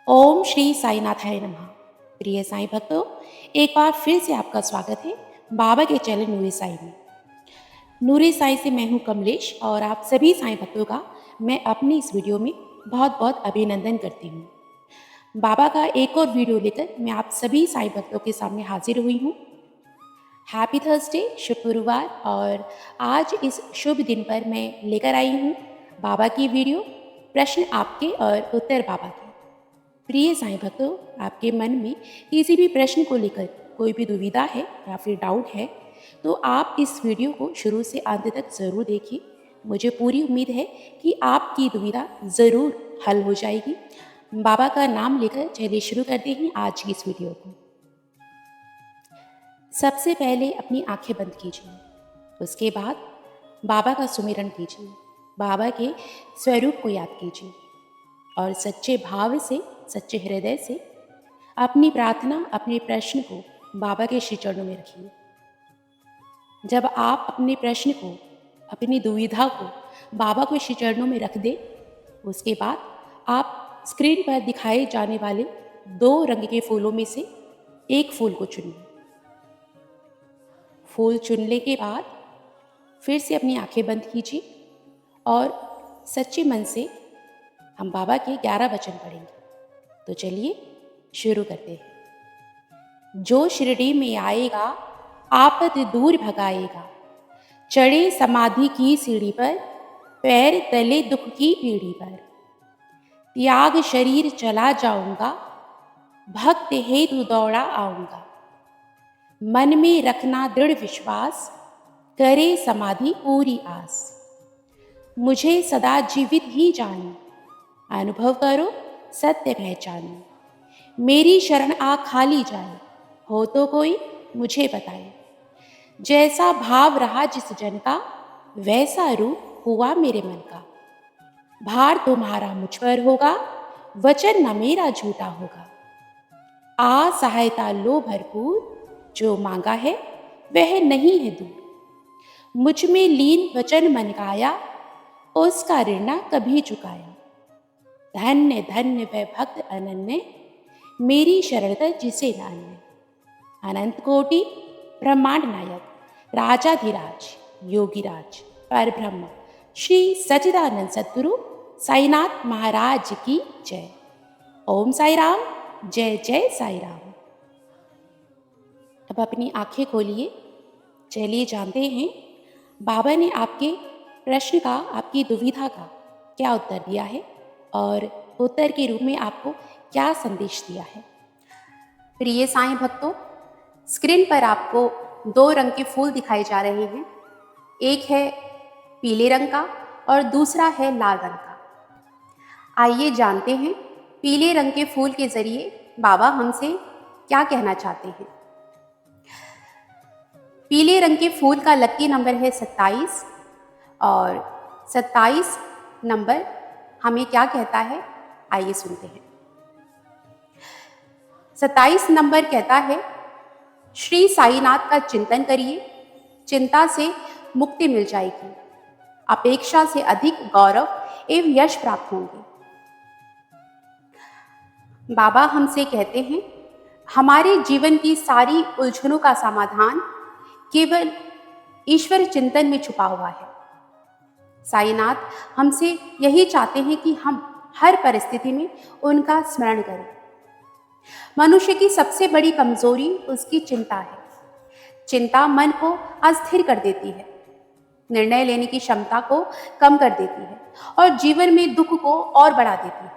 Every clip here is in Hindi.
ओम श्री साईनाथाय नमः। प्रिय साईं भक्तों, एक बार फिर से आपका स्वागत है बाबा के चैनल नूरे साईं में। नूरे साईं से मैं हूं कमलेश और आप सभी साईं भक्तों का मैं अपनी इस वीडियो में बहुत बहुत अभिनंदन करती हूं। बाबा का एक और वीडियो लेकर मैं आप सभी साईं भक्तों के सामने हाजिर हुई हूं। हैप्पी थर्सडे, शुक्रवार, और आज इस शुभ दिन पर मैं लेकर आई हूं बाबा की वीडियो, प्रश्न आपके और उत्तर बाबा के। प्रिय साईं भक्तों, आपके मन में किसी भी प्रश्न को लेकर कोई भी दुविधा है या फिर डाउट है तो आप इस वीडियो को शुरू से अंत तक ज़रूर देखिए। मुझे पूरी उम्मीद है कि आपकी दुविधा ज़रूर हल हो जाएगी। बाबा का नाम लेकर चलिए शुरू करते हैं आज की इस वीडियो को। सबसे पहले अपनी आंखें बंद कीजिए। उसके बाद बाबा का सुमिरन कीजिए, बाबा के स्वरूप को याद कीजिए और सच्चे भाव से, सच्चे हृदय से अपनी प्रार्थना, अपने प्रश्न को बाबा के श्री चरणों में रखिए। जब आप अपने प्रश्न को, अपनी दुविधा को बाबा के श्री चरणों में रख दें, उसके बाद आप स्क्रीन पर दिखाए जाने वाले 2 रंग के फूलों में से एक फूल को चुनिए। फूल चुनने के बाद फिर से अपनी आंखें बंद कीजिए और सच्चे मन से हम बाबा के 11 वचन पढ़ेंगे। तो चलिए शुरू करते हैं। जो शिरडी में आएगा आपत दूर भगाएगा, चढ़े समाधि की सीढ़ी पर, पैर तले दुख की पीढ़ी पर, त्याग शरीर चला जाऊंगा, भक्त हेतु दौड़ा आऊंगा, मन में रखना दृढ़ विश्वास, करे समाधि पूरी आस, मुझे सदा जीवित ही जानो, अनुभव करो सत्य पहचानो, मेरी शरण आ खाली जाए, हो तो कोई मुझे बताए, जैसा भाव रहा जिस जन का, वैसा रूप हुआ मेरे मन का, भार तुम्हारा मुझ पर होगा, वचन न मेरा झूठा होगा, आ सहायता लो भरपूर, जो मांगा है वह नहीं है दूर, मुझ में लीन वचन मन गाया, उसका ऋण न कभी चुकाया, धन्य धन्य वह भक्त अनन्य, मेरी शरणता जिसे नान्य, अनंत कोटि ब्रह्मांड नायक, राजाधिराज योगीराज परब्रह्म श्री सच्चिदानंद सद्गुरु साईनाथ महाराज की जय। ओम साई राम, जय जय साई राम। अब अपनी आंखें खोलिए। चलिए जानते हैं बाबा ने आपके प्रश्न का, आपकी दुविधा का क्या उत्तर दिया है और उत्तर के रूप में आपको क्या संदेश दिया है। प्रिय साईं भक्तों, स्क्रीन पर आपको 2 रंग के फूल दिखाए जा रहे हैं। एक है पीले रंग का और दूसरा है लाल रंग का। आइए जानते हैं पीले रंग के फूल के जरिए बाबा हमसे क्या कहना चाहते हैं। पीले रंग के फूल का लकी नंबर है 27 और 27 नंबर हमें क्या कहता है, आइए सुनते हैं। 27 नंबर कहता है, श्री साईनाथ का चिंतन करिए, चिंता से मुक्ति मिल जाएगी, अपेक्षा से अधिक गौरव एवं यश प्राप्त होंगे। बाबा हमसे कहते हैं, हमारे जीवन की सारी उलझनों का समाधान केवल ईश्वर चिंतन में छुपा हुआ है। साईनाथ हमसे यही चाहते हैं कि हम हर परिस्थिति में उनका स्मरण करें। मनुष्य की सबसे बड़ी कमजोरी उसकी चिंता है। चिंता मन को अस्थिर कर देती है, निर्णय लेने की क्षमता को कम कर देती है और जीवन में दुख को और बढ़ा देती है।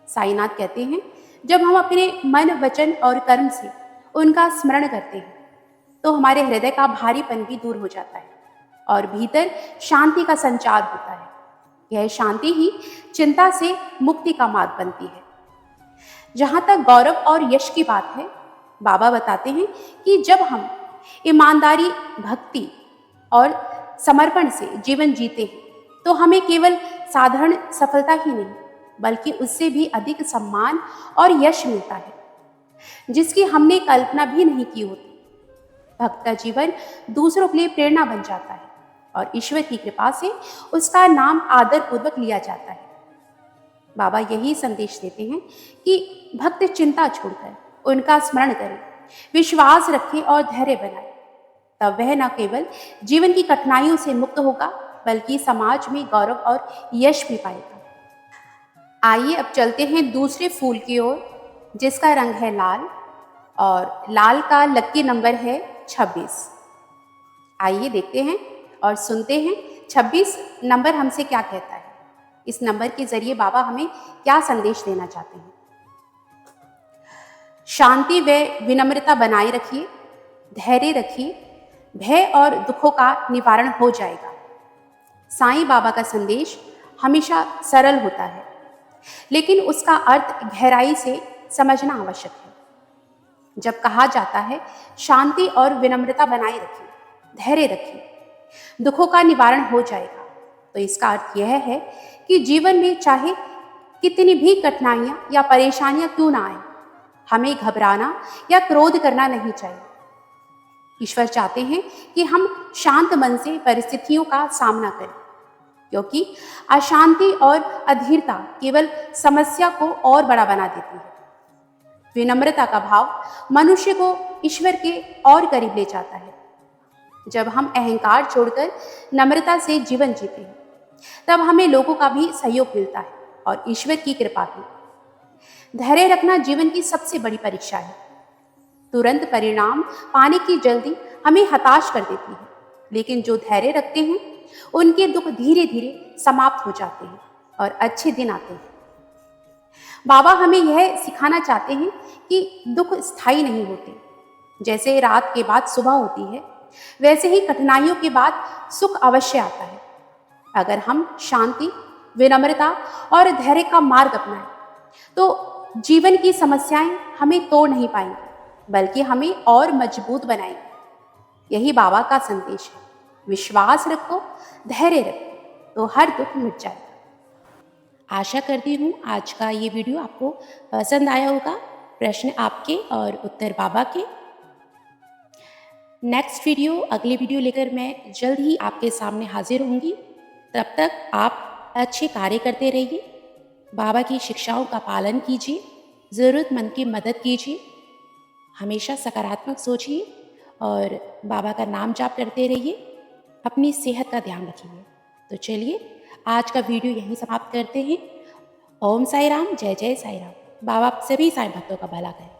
साईनाथ कहते हैं, जब हम अपने मन, वचन और कर्म से उनका स्मरण करते हैं तो हमारे हृदय का भारीपन भी दूर हो जाता है और भीतर शांति का संचार होता है। यह शांति ही चिंता से मुक्ति का मार्ग बनती है। जहां तक गौरव और यश की बात है, बाबा बताते हैं कि जब हम ईमानदारी, भक्ति और समर्पण से जीवन जीते हैं तो हमें केवल साधारण सफलता ही नहीं बल्कि उससे भी अधिक सम्मान और यश मिलता है, जिसकी हमने कल्पना भी नहीं की होती। भक्त का जीवन दूसरों के लिए प्रेरणा बन जाता है और ईश्वर की कृपा से उसका नाम आदर पूर्वक लिया जाता है। बाबा यही संदेश देते हैं कि भक्त चिंता छोड़कर उनका स्मरण करें, विश्वास रखें और धैर्य बनाए। तब वह न केवल जीवन की कठिनाइयों से मुक्त होगा बल्कि समाज में गौरव और यश भी पाएगा। आइए अब चलते हैं दूसरे फूल की ओर, जिसका रंग है लाल और लाल का लकी नंबर है 26। आइए देखते हैं और सुनते हैं 26 नंबर हमसे क्या कहता है। इस नंबर के जरिए बाबा हमें क्या संदेश देना चाहते हैं। शांति व विनम्रता बनाए रखिए, धैर्य रखिए, भय और दुखों का निवारण हो जाएगा। साईं बाबा का संदेश हमेशा सरल होता है, लेकिन उसका अर्थ गहराई से समझना आवश्यक है। जब कहा जाता है शांति और विनम्रता बनाए रखिए, धैर्य रखिए, दुखों का निवारण हो जाएगा, तो इसका अर्थ यह है कि जीवन में चाहे कितनी भी कठिनाइयां या परेशानियां क्यों ना आए, हमें घबराना या क्रोध करना नहीं चाहिए। ईश्वर चाहते हैं कि हम शांत मन से परिस्थितियों का सामना करें, क्योंकि अशांति और अधीरता केवल समस्या को और बड़ा बना देती है। विनम्रता का भाव मनुष्य को ईश्वर के और करीब ले जाता है। जब हम अहंकार छोड़कर नम्रता से जीवन जीते हैं, तब हमें लोगों का भी सहयोग मिलता है और ईश्वर की कृपा भी। धैर्य रखना जीवन की सबसे बड़ी परीक्षा है। तुरंत परिणाम पाने की जल्दी हमें हताश कर देती है, लेकिन जो धैर्य रखते हैं उनके दुख धीरे धीरे समाप्त हो जाते हैं और अच्छे दिन आते हैं। बाबा हमें यह सिखाना चाहते हैं कि दुख स्थायी नहीं होते। जैसे रात के बाद सुबह होती है, वैसे ही कठिनाइयों के बाद सुख अवश्य आता है। अगर हम शांति, विनम्रता और धैर्य का मार्ग अपनाएं, तो जीवन की समस्याएं हमें तोड़ नहीं पाएंगी, बल्कि हमें और मजबूत बनाएंगे। यही बाबा का संदेश है। विश्वास रखो, धैर्य रखो, तो हर दुख मिट जाएगा। आशा करती हूँ आज का ये वीडियो आपको पसंद आया होगा। प्रश्न आपके और उत्तर बाबा के। नेक्स्ट वीडियो, अगले वीडियो लेकर मैं जल्द ही आपके सामने हाजिर होंगी। तब तक आप अच्छे कार्य करते रहिए, बाबा की शिक्षाओं का पालन कीजिए, ज़रूरतमंद की मदद कीजिए, हमेशा सकारात्मक सोचिए और बाबा का नाम जाप करते रहिए। अपनी सेहत का ध्यान रखिए। तो चलिए आज का वीडियो यहीं समाप्त करते हैं। ओम साई राम, जय जय साई राम। बाबा सभी साईं भक्तों का भला करें।